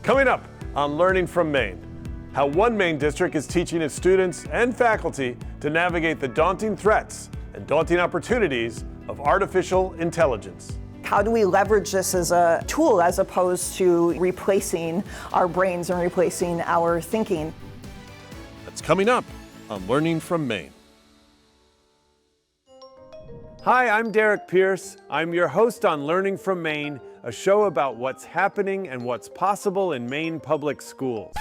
Coming up on Learning from Maine, how one Maine district is teaching its students and faculty to navigate the daunting threats and daunting opportunities of artificial intelligence. How do we leverage this as a tool as opposed to replacing our brains and replacing our thinking? That's coming up on Learning from Maine. Hi, I'm Derek Pierce. I'm your host on Learning from Maine, a show about what's happening and what's possible in Maine public schools.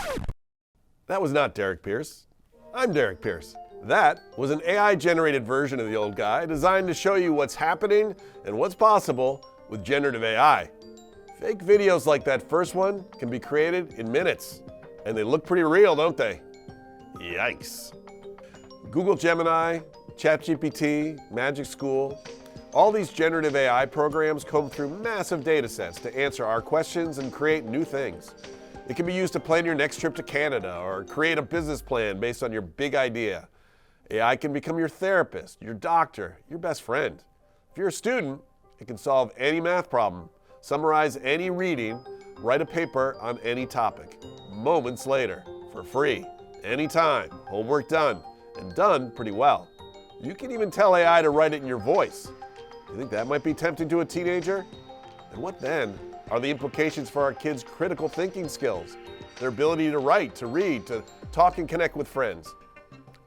That was not Derek Pierce. I'm Derek Pierce. That was an AI-generated version of the old guy designed to show you what's happening and what's possible with generative AI. Fake videos like that first one can be created in minutes, and they look pretty real, don't they? Yikes. Google Gemini, ChatGPT, Magic School, all these generative AI programs comb through massive data sets to answer our questions and create new things. It can be used to plan your next trip to Canada or create a business plan based on your big idea. AI can become your therapist, your doctor, your best friend. If you're a student, it can solve any math problem, summarize any reading, write a paper on any topic, moments later, for free, anytime, homework done, and done pretty well. You can even tell AI to write it in your voice. You think that might be tempting to a teenager? And what then are the implications for our kids' critical thinking skills, their ability to write, to read, to talk and connect with friends?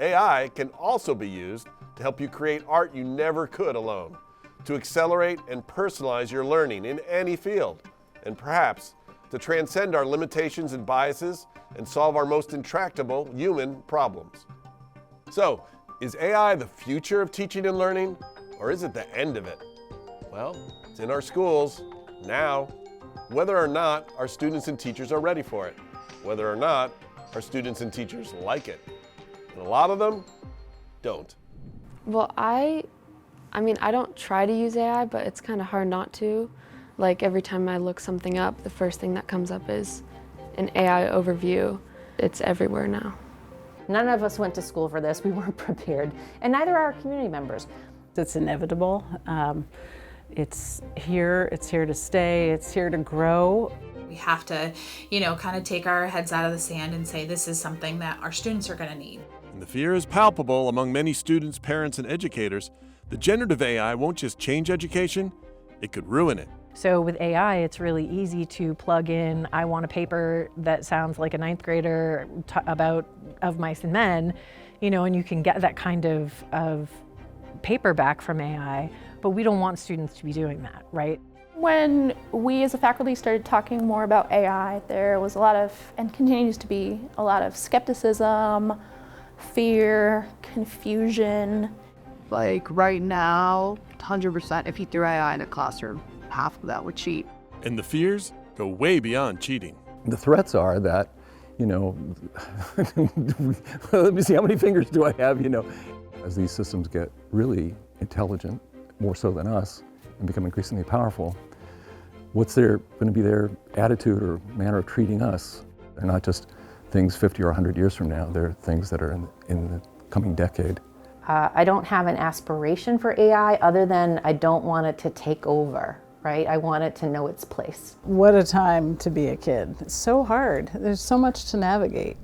AI can also be used to help you create art you never could alone, to accelerate and personalize your learning in any field, and perhaps to transcend our limitations and biases and solve our most intractable human problems. So, is AI the future of teaching and learning, or is it the end of it? Well, it's in our schools now, whether or not our students and teachers are ready for it, whether or not our students and teachers like it. And a lot of them don't. Well, I don't try to use AI, but it's kind of hard not to. Like every time I look something up, the first thing that comes up is an AI overview. It's everywhere now. None of us went to school for this. We weren't prepared, and neither are our community members. It's inevitable. It's here to stay, it's here to grow. We have to, kind of take our heads out of the sand and say this is something that our students are going to need. And the fear is palpable among many students, parents, and educators. The generative AI won't just change education, it could ruin it. So with AI, it's really easy to plug in, I want a paper that sounds like a ninth grader of mice and men, and you can get that kind of paper back from AI, but we don't want students to be doing that, right? When we as a faculty started talking more about AI, there was a lot of, and continues to be, a lot of skepticism, fear, confusion. Like right now, 100% if you threw AI in a classroom, half of that would cheat. And the fears go way beyond cheating. The threats are that, let me see, how many fingers do I have, As these systems get really intelligent, more so than us, and become increasingly powerful, what's going to be their attitude or manner of treating us? They're not just things 50 or 100 years from now, they're things that are in the coming decade. I don't have an aspiration for AI other than I don't want it to take over, right? I want it to know its place. What a time to be a kid. It's so hard. There's so much to navigate.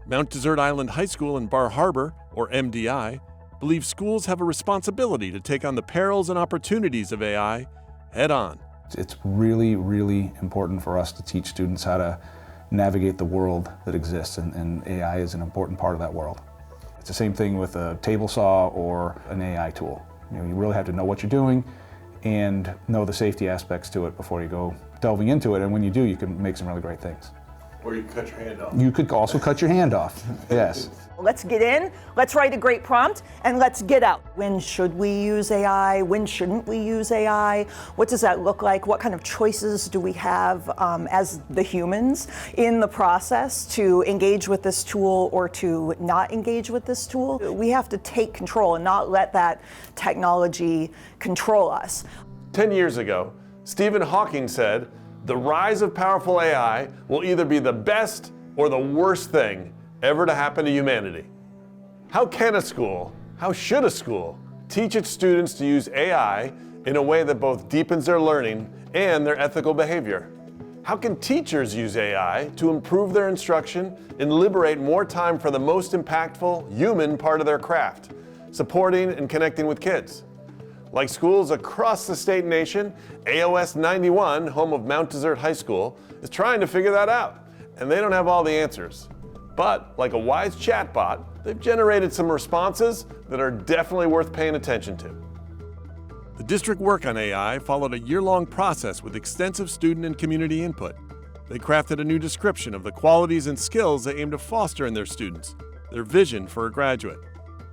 Mount Desert Island High School in Bar Harbor, or MDI, believes schools have a responsibility to take on the perils and opportunities of AI head on. It's really, really important for us to teach students how to navigate the world that exists, and AI is an important part of that world. It's the same thing with a table saw or an AI tool. You really have to know what you're doing and know the safety aspects to it before you go delving into it, and when you do, you can make some really great things. Or you can cut your hand off. You could also cut your hand off, yes. Let's get in, let's write a great prompt, and let's get out. When should we use AI? When shouldn't we use AI? What does that look like? What kind of choices do we have as the humans in the process to engage with this tool or to not engage with this tool? We have to take control and not let that technology control us. 10 years ago, Stephen Hawking said, "The rise of powerful AI will either be the best or the worst thing ever to happen to humanity." How can a school, how should a school, teach its students to use AI in a way that both deepens their learning and their ethical behavior? How can teachers use AI to improve their instruction and liberate more time for the most impactful human part of their craft, supporting and connecting with kids? Like schools across the state and nation, AOS 91, home of Mount Desert High School, is trying to figure that out, and they don't have all the answers. But like a wise chatbot, they've generated some responses that are definitely worth paying attention to. The district work on AI followed a year-long process with extensive student and community input. They crafted a new description of the qualities and skills they aim to foster in their students, their vision for a graduate.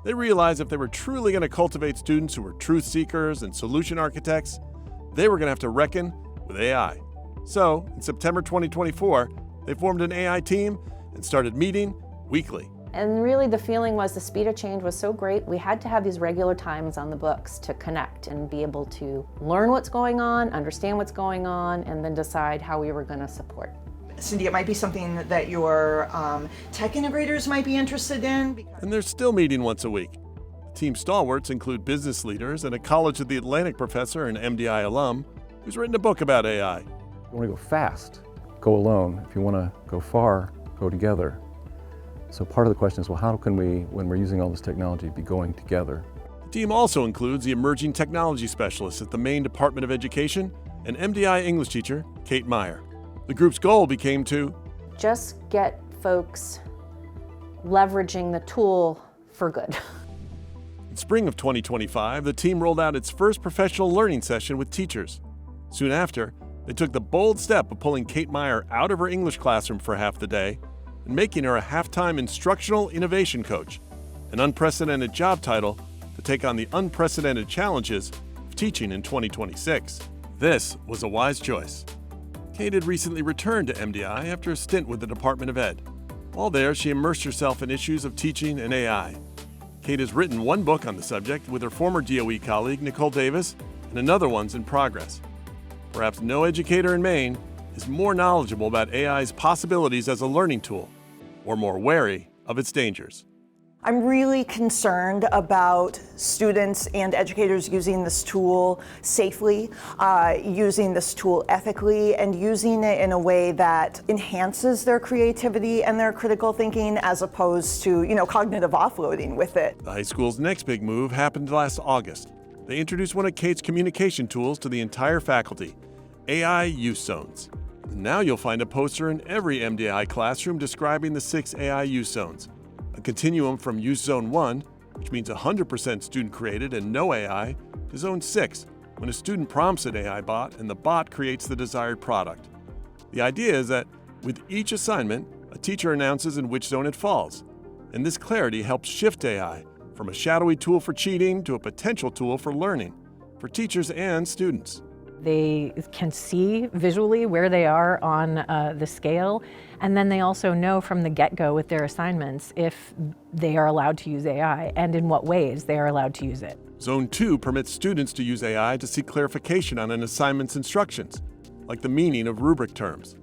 They realized if they were truly going to cultivate students who were truth seekers and solution architects, they were going to have to reckon with AI. So, in September 2024, they formed an AI team and started meeting weekly. And really the feeling was the speed of change was so great, we had to have these regular times on the books to connect and be able to learn what's going on, understand what's going on, and then decide how we were going to support. Cindy, it might be something that your tech integrators might be interested in. And they're still meeting once a week. Team stalwarts include business leaders and a College of the Atlantic professor and MDI alum who's written a book about AI. If you want to go fast, go alone. If you want to go far, go together. So part of the question is, well, how can we, when we're using all this technology, be going together? The team also includes the emerging technology specialist at the Maine Department of Education and MDI English teacher, Kate Meyer. The group's goal became to just get folks leveraging the tool for good. In spring of 2025, the team rolled out its first professional learning session with teachers. Soon after, they took the bold step of pulling Kate Meyer out of her English classroom for half the day and making her a half-time instructional innovation coach, an unprecedented job title to take on the unprecedented challenges of teaching in 2026. This was a wise choice. Kate had recently returned to MDI after a stint with the Department of Ed. While there, she immersed herself in issues of teaching and AI. Kate has written one book on the subject with her former DOE colleague, Nicole Davis, and another one's in progress. Perhaps no educator in Maine is more knowledgeable about AI's possibilities as a learning tool, or more wary of its dangers. I'm really concerned about students and educators using this tool safely, using this tool ethically, and using it in a way that enhances their creativity and their critical thinking as opposed to, cognitive offloading with it. The high school's next big move happened last August. They introduced one of Kate's communication tools to the entire faculty, AI use zones. Now you'll find a poster in every MDI classroom describing the 6 AI use zones. A continuum from Use Zone 1, which means 100% student-created and no AI, to Zone 6, when a student prompts an AI bot and the bot creates the desired product. The idea is that with each assignment, a teacher announces in which zone it falls, and this clarity helps shift AI from a shadowy tool for cheating to a potential tool for learning, for teachers and students. They can see visually where they are on the scale, and then they also know from the get-go with their assignments if they are allowed to use AI and in what ways they are allowed to use it. Zone 2 permits students to use AI to seek clarification on an assignment's instructions, like the meaning of rubric terms.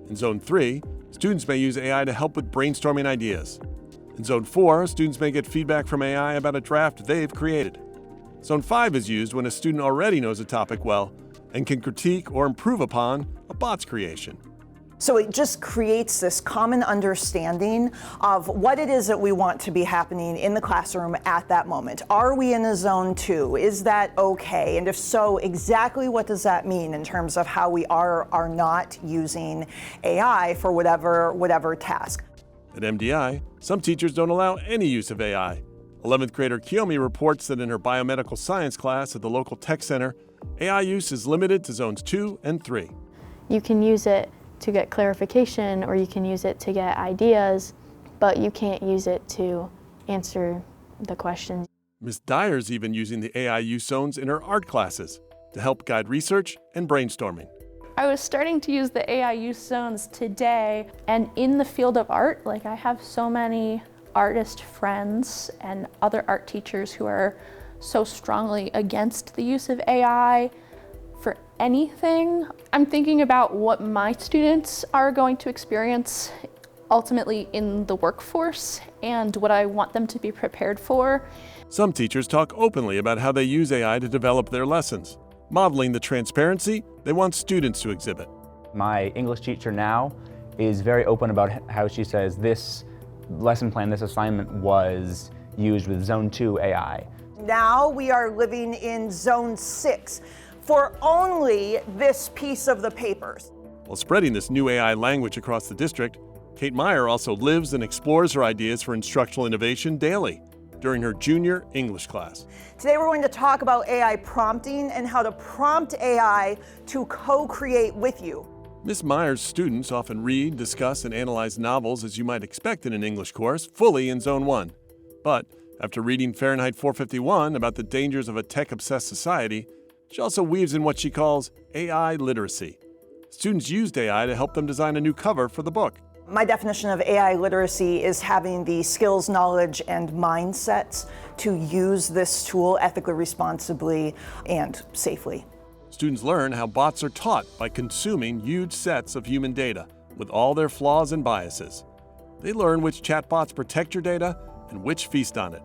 In Zone 3, students may use AI to help with brainstorming ideas. In Zone 4, students may get feedback from AI about a draft they've created. Zone 5 is used when a student already knows a topic well and can critique or improve upon a bot's creation. So it just creates this common understanding of what it is that we want to be happening in the classroom at that moment. Are we in a Zone 2? Is that okay? And if so, exactly what does that mean in terms of how we are not using AI for whatever task? At MDI, some teachers don't allow any use of AI. 11th grader Kiyomi reports that in her biomedical science class at the local tech center, AI use is limited to Zones 2 and 3. You can use it to get clarification or you can use it to get ideas, but you can't use it to answer the questions. Ms. Dyer's even using the AI use zones in her art classes to help guide research and brainstorming. I was starting to use the AI use zones today, and in the field of art, I have so many artist friends and other art teachers who are so strongly against the use of AI for anything. I'm thinking about what my students are going to experience ultimately in the workforce and what I want them to be prepared for. Some teachers talk openly about how they use AI to develop their lessons, modeling the transparency they want students to exhibit. My English teacher now is very open about how she says this lesson plan, this assignment was used with Zone 2 AI. Now we are living in Zone 6 for only this piece of the papers. While spreading this new AI language across the district, Kate Meyer also lives and explores her ideas for instructional innovation daily during her junior English class. Today we're going to talk about AI prompting and how to prompt AI to co-create with you. Ms. Meyer's students often read, discuss, and analyze novels as you might expect in an English course, fully in Zone 1. But after reading Fahrenheit 451 about the dangers of a tech-obsessed society, she also weaves in what she calls AI literacy. Students used AI to help them design a new cover for the book. My definition of AI literacy is having the skills, knowledge, and mindsets to use this tool ethically, responsibly, and safely. Students learn how bots are taught by consuming huge sets of human data with all their flaws and biases. They learn which chatbots protect your data and which feast on it,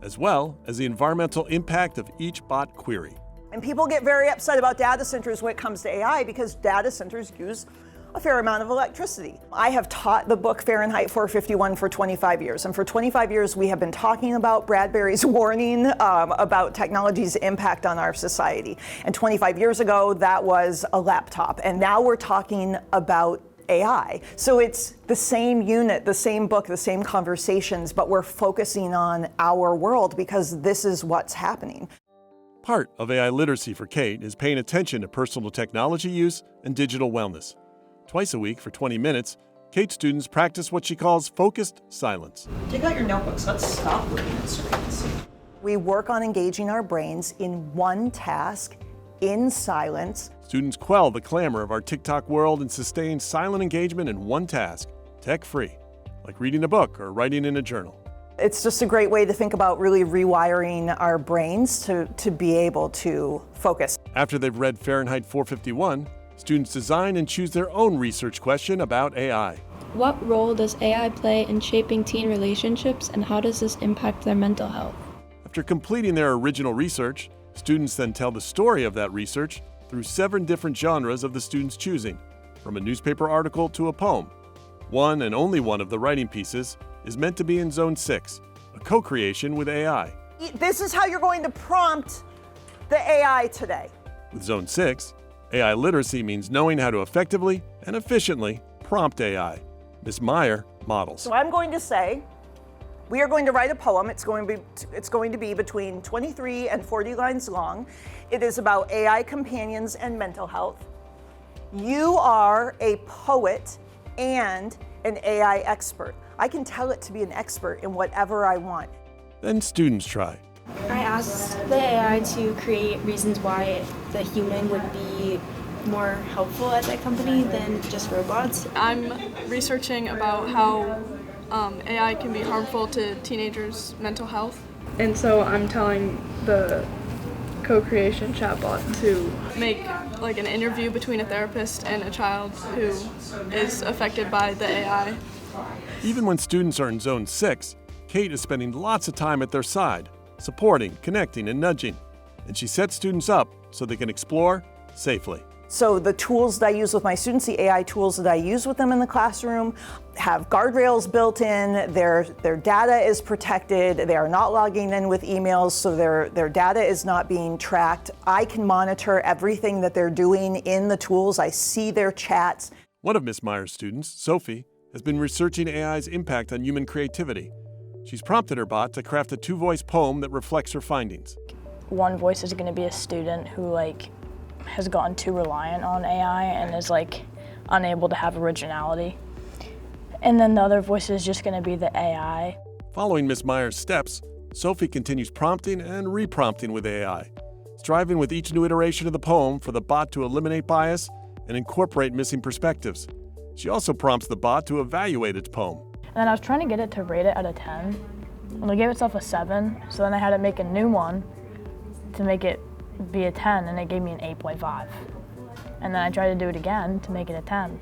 as well as the environmental impact of each bot query. And people get very upset about data centers when it comes to AI because data centers use a fair amount of electricity. I have taught the book Fahrenheit 451 for 25 years, and for 25 years we have been talking about Bradbury's warning about technology's impact on our society. And 25 years ago, that was a laptop, and now we're talking about AI. So it's the same unit, the same book, the same conversations, but we're focusing on our world because this is what's happening. Part of AI literacy for Kate is paying attention to personal technology use and digital wellness. Twice a week for 20 minutes, Kate students practice what she calls focused silence. Take out your notebooks. Let's stop looking at screens. We work on engaging our brains in one task, in silence. Students quell the clamor of our TikTok world and sustain silent engagement in one task, tech-free, like reading a book or writing in a journal. It's just a great way to think about really rewiring our brains to be able to focus. After they've read Fahrenheit 451, students design and choose their own research question about AI. What role does AI play in shaping teen relationships, and how does this impact their mental health? After completing their original research, students then tell the story of that research through 7 different genres of the students' choosing, from a newspaper article to a poem. One and only one of the writing pieces is meant to be in Zone 6, a co-creation with AI. This is how you're going to prompt the AI today. With Zone 6, AI literacy means knowing how to effectively and efficiently prompt AI. Ms. Meyer models. So I'm going to say, we are going to write a poem. It's going to be between 23 and 40 lines long. It is about AI companions and mental health. You are a poet and an AI expert. I can tell it to be an expert in whatever I want. Then students try. I asked the AI to create reasons why the human would be more helpful at that company than just robots. I'm researching about how AI can be harmful to teenagers' mental health. And so I'm telling the co-creation chatbot to make like an interview between a therapist and a child who is affected by the AI. Even when students are in Zone 6, Kate is spending lots of time at their side, supporting, connecting, and nudging. And she sets students up so they can explore safely. So the tools that I use with my students, the AI tools that I use with them in the classroom, have guardrails built in, their data is protected, they are not logging in with emails, so their data is not being tracked. I can monitor everything that they're doing in the tools. I see their chats. One of Ms. Meyer's students, Sophie, has been researching AI's impact on human creativity. She's prompted her bot to craft a 2-voice poem that reflects her findings. One voice is going to be a student who has gotten too reliant on AI and is unable to have originality. And then the other voice is just going to be the AI. Following Ms. Meyer's steps, Sophie continues prompting and reprompting with AI, striving with each new iteration of the poem for the bot to eliminate bias and incorporate missing perspectives. She also prompts the bot to evaluate its poem. And then I was trying to get it to rate it out of 10. And it gave itself a 7, so then I had to make a new one to make it be a 10, and it gave me an 8.5. And then I tried to do it again to make it a 10,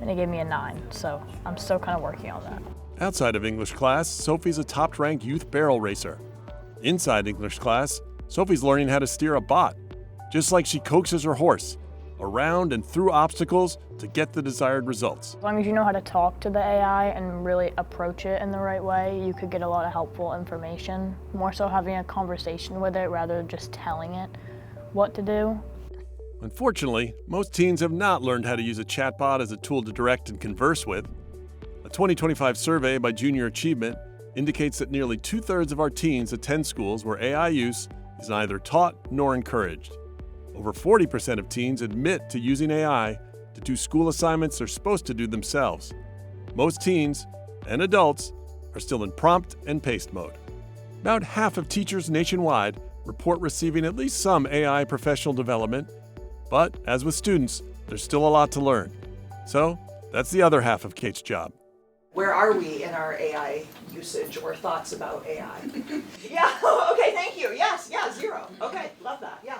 and it gave me a 9. So I'm still kind of working on that. Outside of English class, Sophie's a top-ranked youth barrel racer. Inside English class, Sophie's learning how to steer a bot, just like she coaxes her horse. around and through obstacles to get the desired results. As long as you know how to talk to the AI and really approach it in the right way, you could get a lot of helpful information. More so having a conversation with it rather than just telling it what to do. Unfortunately, most teens have not learned how to use a chatbot as a tool to direct and converse with. A 2025 survey by Junior Achievement indicates that nearly 2/3 of our teens attend schools where AI use is neither taught nor encouraged. Over 40% of teens admit to using AI to do school assignments they're supposed to do themselves. Most teens and adults are still in prompt and paste mode. About half of teachers nationwide report receiving at least some AI professional development, but as with students, there's still a lot to learn. So that's the other half of Kate's job. Where are we in our AI usage or thoughts about AI? Yeah, okay, thank you. Yes, yeah, 0. Okay, love that, yeah.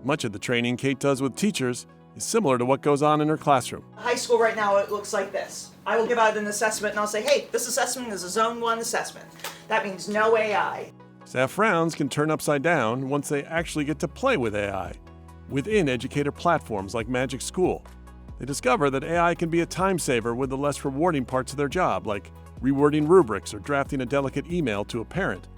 Much of the training Kate does with teachers is similar to what goes on in her classroom. High school right now, it looks like this. I will give out an assessment and I'll say, hey, this assessment is a Zone 1 assessment. That means no AI. Staff frowns can turn upside down once they actually get to play with AI within educator platforms like Magic School. They discover that AI can be a time saver with the less rewarding parts of their job, like rewording rubrics or drafting a delicate email to a parent.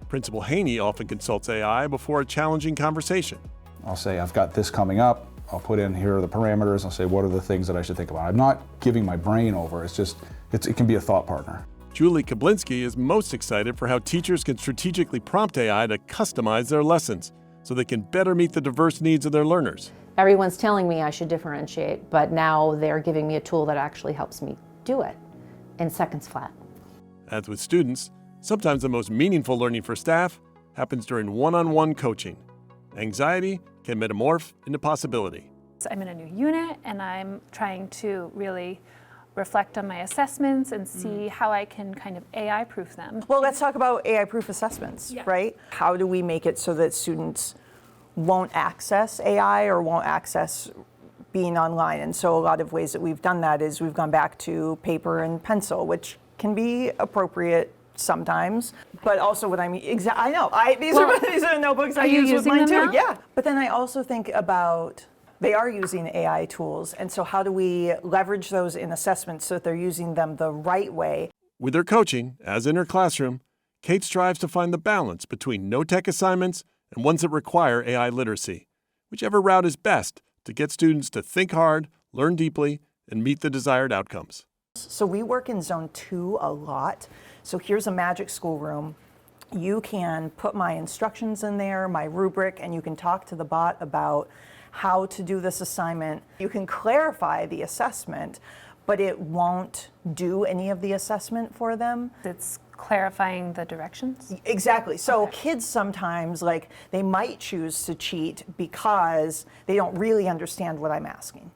Principal Haney often consults AI before a challenging conversation. I'll say, I've got this coming up. I'll put in, here are the parameters. I'll say, what are the things that I should think about? I'm not giving my brain over. It's just, it can be a thought partner. Julie Kablinski is most excited for how teachers can strategically prompt AI to customize their lessons so they can better meet the diverse needs of their learners. Everyone's telling me I should differentiate, but now they're giving me a tool that actually helps me do it in seconds flat. As with students, sometimes the most meaningful learning for staff happens during one-on-one coaching. Anxiety can metamorph into possibility. I'm in a new unit and I'm trying to really reflect on my assessments and see how I can kind of AI-proof them. Well, let's talk about AI-proof assessments, right? How do we make it so that students won't access AI or won't access being online? And so a lot of ways that we've done that is we've gone back to paper and pencil, which can be appropriate sometimes, but also what I mean, I know, these are notebooks I use with mine too. Yeah, but then I also think about, they are using AI tools, and so how do we leverage those in assessments so that they're using them the right way? With her coaching, as in her classroom, Kate strives to find the balance between no-tech assignments and ones that require AI literacy, whichever route is best to get students to think hard, learn deeply, and meet the desired outcomes. So we work in Zone 2 a lot. So here's a Magic Schoolroom. You can put my instructions in there, my rubric, and you can talk to the bot about how to do this assignment. You can clarify the assessment, but it won't do any of the assessment for them. It's clarifying the directions? Exactly. So kids sometimes, like, they might choose to cheat because they don't really understand what I'm asking.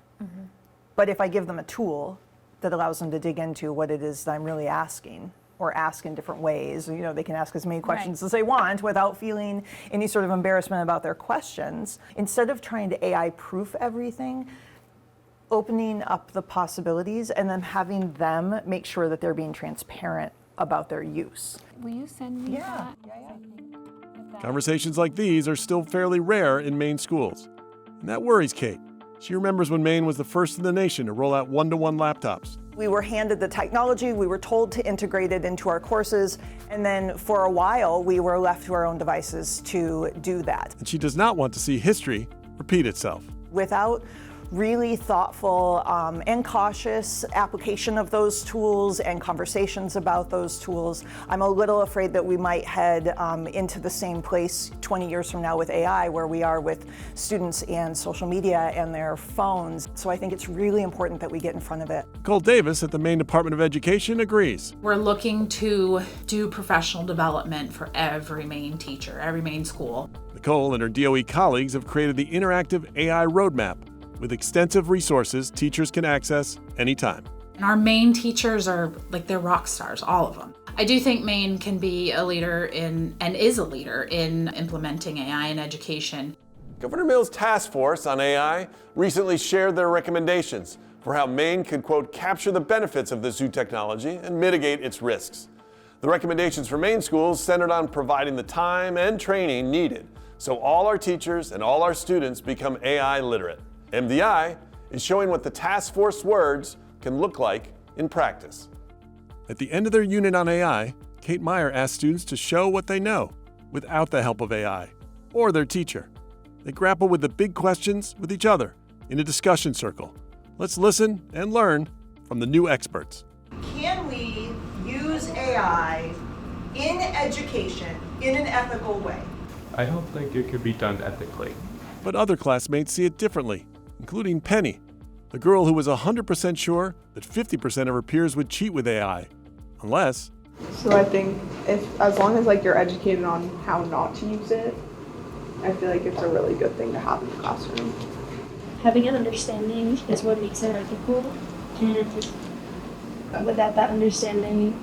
But if I give them a tool that allows them to dig into what it is that I'm really asking, or ask in different ways, you know, they can ask as many questions as they want without feeling any sort of embarrassment about their questions. Instead of trying to AI-proof everything, opening up the possibilities and then having them make sure that they're being transparent about their use. Will you send me that? Conversations like these are still fairly rare in Maine schools, and that worries Kate. She remembers when Maine was the first in the nation to roll out one-to-one laptops. We were handed the technology, we were told to integrate it into our courses, and then for a while we were left to our own devices to do that. And she does not want to see history repeat itself. Without really thoughtful and cautious application of those tools and conversations about those tools, I'm a little afraid that we might head into the same place 20 years from now with AI where we are with students and social media and their phones. So I think it's really important that we get in front of it. Nicole Davis at the Maine Department of Education agrees. We're looking to do professional development for every Maine teacher, every Maine school. Nicole and her DOE colleagues have created the interactive AI roadmap with extensive resources teachers can access anytime. And our Maine teachers are like, they're rock stars, all of them. I do think Maine can be a leader in, and is a leader in, implementing AI in education. Governor Mills' task force on AI recently shared their recommendations for how Maine could, quote, capture the benefits of this new technology and mitigate its risks. The recommendations for Maine schools centered on providing the time and training needed so all our teachers and all our students become AI literate. MDI is showing what the task force words can look like in practice. At the end of their unit on AI, Kate Meyer asked students to show what they know without the help of AI or their teacher. They grapple with the big questions with each other in a discussion circle. Let's listen and learn from the new experts. Can we use AI in education in an ethical way? I don't think it could be done ethically. But other classmates see it differently, including Penny, the girl who was 100% sure that 50% of her peers would cheat with AI, unless... So I think as long as you're educated on how not to use it, I feel like it's a really good thing to have in the classroom. Having an understanding is what makes it ethical, and without that understanding,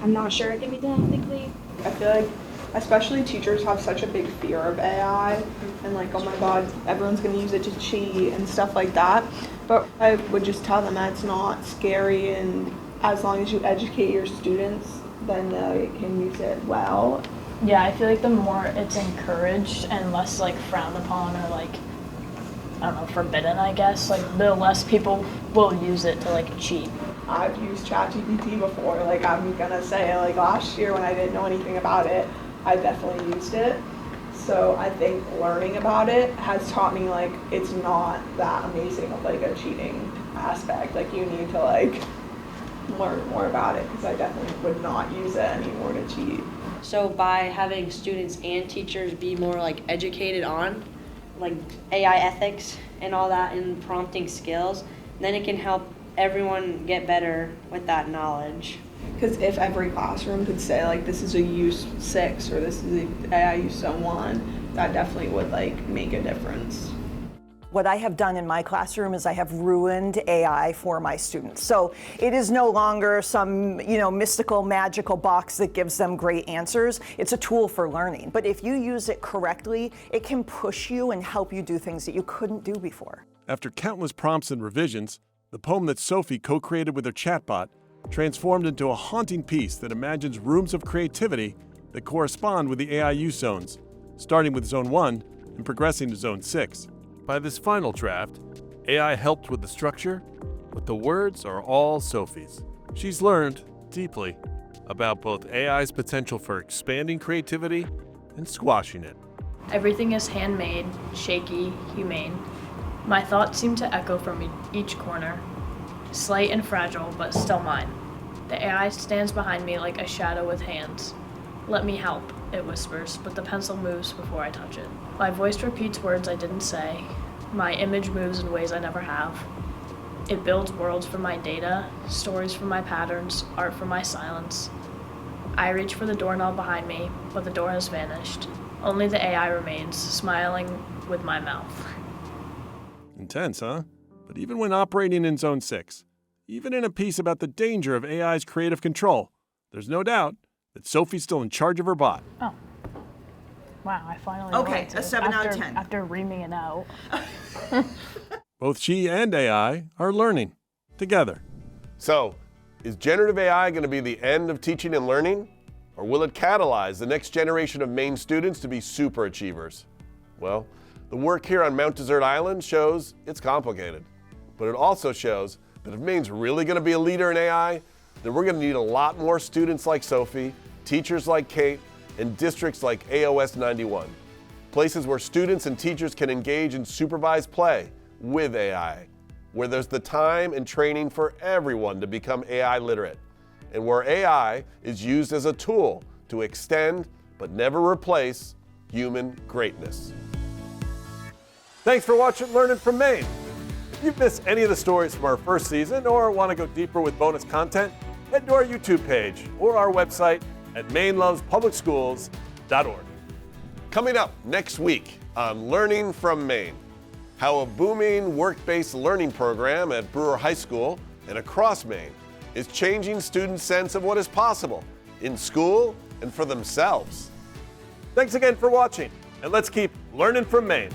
I'm not sure it can be done ethically. I feel like especially teachers have such a big fear of AI and oh my god, everyone's going to use it to cheat and stuff like that. But I would just tell them that it's not scary, and as long as you educate your students, then they can use it well. Yeah, I feel like the more it's encouraged and less frowned upon or I don't know, forbidden, I guess, the less people will use it to cheat. I've used ChatGPT before. I'm gonna say last year when I didn't know anything about it, I definitely used it. So I think learning about it has taught me it's not that amazing of a cheating aspect. You need to learn more about it, because I definitely would not use it anymore to cheat. So by having students and teachers be more educated on AI ethics and all that and prompting skills, then it can help everyone get better with that knowledge. Because if every classroom could say this is a use 6 or this is a AI use 1, that definitely would make a difference. What I have done in my classroom is I have ruined AI for my students. So it is no longer some, mystical, magical box that gives them great answers. It's a tool for learning. But if you use it correctly, it can push you and help you do things that you couldn't do before. After countless prompts and revisions, the poem that Sophie co-created with her chatbot transformed into a haunting piece that imagines rooms of creativity that correspond with the AI use zones, starting with Zone 1 and progressing to Zone 6. By this final draft, AI helped with the structure, but the words are all Sophie's. She's learned deeply about both AI's potential for expanding creativity and squashing it. Everything is handmade, shaky, humane. My thoughts seem to echo from each corner, slight and fragile, but still mine. The AI stands behind me like a shadow with hands. Let me help, it whispers, but the pencil moves before I touch it. My voice repeats words I didn't say. My image moves in ways I never have. It builds worlds from my data, stories from my patterns, art from my silence. I reach for the doorknob behind me, but the door has vanished. Only the AI remains, smiling with my mouth. Intense, huh? But even when operating in Zone 6, even in a piece about the danger of AI's creative control, there's no doubt that Sophie's still in charge of her bot. Oh. Wow, I finally Okay, a 7 out of 10. After reaming it out. Both she and AI are learning together. So, is generative AI going to be the end of teaching and learning? Or will it catalyze the next generation of Maine students to be super achievers? Well, the work here on Mount Desert Island shows it's complicated. But it also shows that if Maine's really going to be a leader in AI, then we're going to need a lot more students like Sophie, teachers like Kate, and districts like AOS 91. Places where students and teachers can engage in supervised play with AI, where there's the time and training for everyone to become AI literate, and where AI is used as a tool to extend but never replace human greatness. Thanks for watching Learning from Maine. If you've missed any of the stories from our first season or want to go deeper with bonus content, head to our YouTube page or our website at mainelovespublicschools.org. Coming up next week on Learning from Maine, how a booming work-based learning program at Brewer High School and across Maine is changing students' sense of what is possible in school and for themselves. Thanks again for watching, and let's keep learning from Maine.